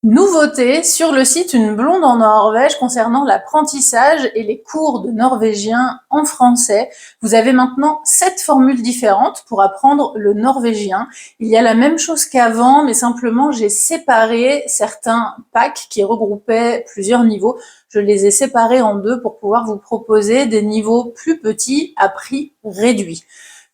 Nouveauté sur le site Une blonde en Norvège concernant l'apprentissage et les cours de norvégien en français. Vous avez maintenant 7 formules différentes pour apprendre le norvégien. Il y a la même chose qu'avant, mais simplement j'ai séparé certains packs qui regroupaient plusieurs niveaux. Je les ai séparés en deux pour pouvoir vous proposer des niveaux plus petits à prix réduit.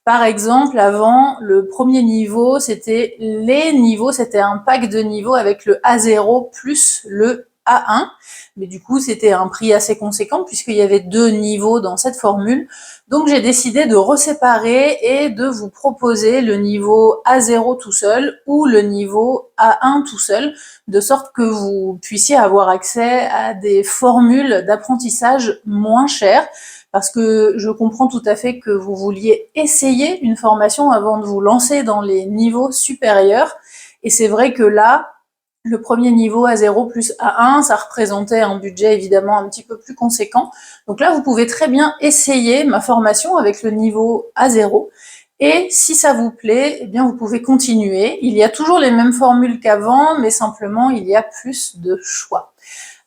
Par exemple, avant, le premier niveau, c'était un pack de niveaux avec le A0 plus le A1. Mais du coup, c'était un prix assez conséquent puisqu'il y avait 2 niveaux dans cette formule. Donc, j'ai décidé de reséparer et de vous proposer le niveau A0 tout seul ou le niveau A1 tout seul, de sorte que vous puissiez avoir accès à des formules d'apprentissage moins chères, parce que je comprends tout à fait que vous vouliez essayer une formation avant de vous lancer dans les niveaux supérieurs. Et c'est vrai que là, le premier niveau A0 plus A1, ça représentait un budget évidemment un petit peu plus conséquent. Donc là, vous pouvez très bien essayer ma formation avec le niveau A0. Et si ça vous plaît, eh bien vous pouvez continuer. Il y a toujours les mêmes formules qu'avant, mais simplement il y a plus de choix.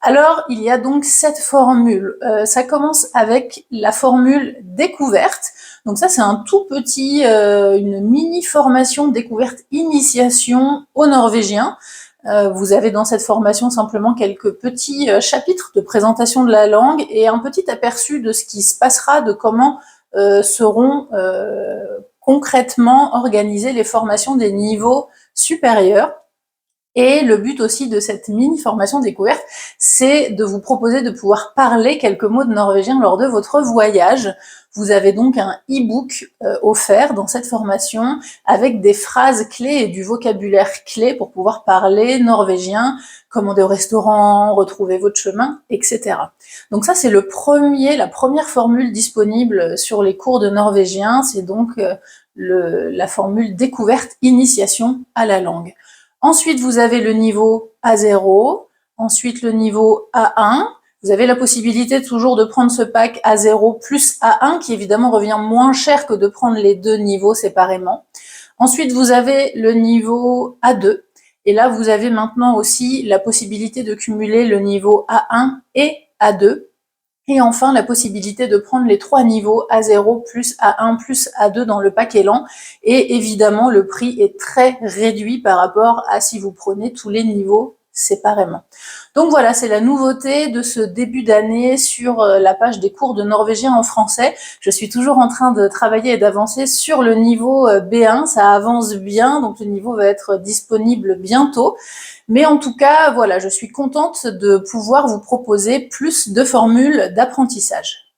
Alors, il y a donc 7 formules. Ça commence avec la formule découverte. Donc ça, c'est un tout petit, une mini formation découverte initiation au norvégien. Vous avez dans cette formation simplement quelques petits chapitres de présentation de la langue et un petit aperçu de ce qui se passera, de comment seront concrètement organisées les formations des niveaux supérieurs. Et le but aussi de cette mini-formation découverte, c'est de vous proposer de pouvoir parler quelques mots de norvégien lors de votre voyage. Vous avez donc un e-book offert dans cette formation avec des phrases clés et du vocabulaire clé pour pouvoir parler norvégien, commander au restaurant, retrouver votre chemin, etc. Donc ça, c'est la première formule disponible sur les cours de norvégien. C'est donc la formule découverte initiation à la langue. Ensuite, vous avez le niveau A0, ensuite le niveau A1. Vous avez la possibilité toujours de prendre ce pack A0 plus A1, qui évidemment revient moins cher que de prendre les deux niveaux séparément. Ensuite, vous avez le niveau A2. Et là, vous avez maintenant aussi la possibilité de cumuler le niveau A1 et A2. Et enfin, la possibilité de prendre les 3 niveaux A0 plus A1 plus A2 dans le pack Élan. Et évidemment, le prix est très réduit par rapport à si vous prenez tous les niveaux séparément. Donc voilà, c'est la nouveauté de ce début d'année sur la page des cours de norvégien en français. Je suis toujours en train de travailler et d'avancer sur le niveau B1, ça avance bien, donc le niveau va être disponible bientôt. Mais en tout cas, voilà, je suis contente de pouvoir vous proposer plus de formules d'apprentissage.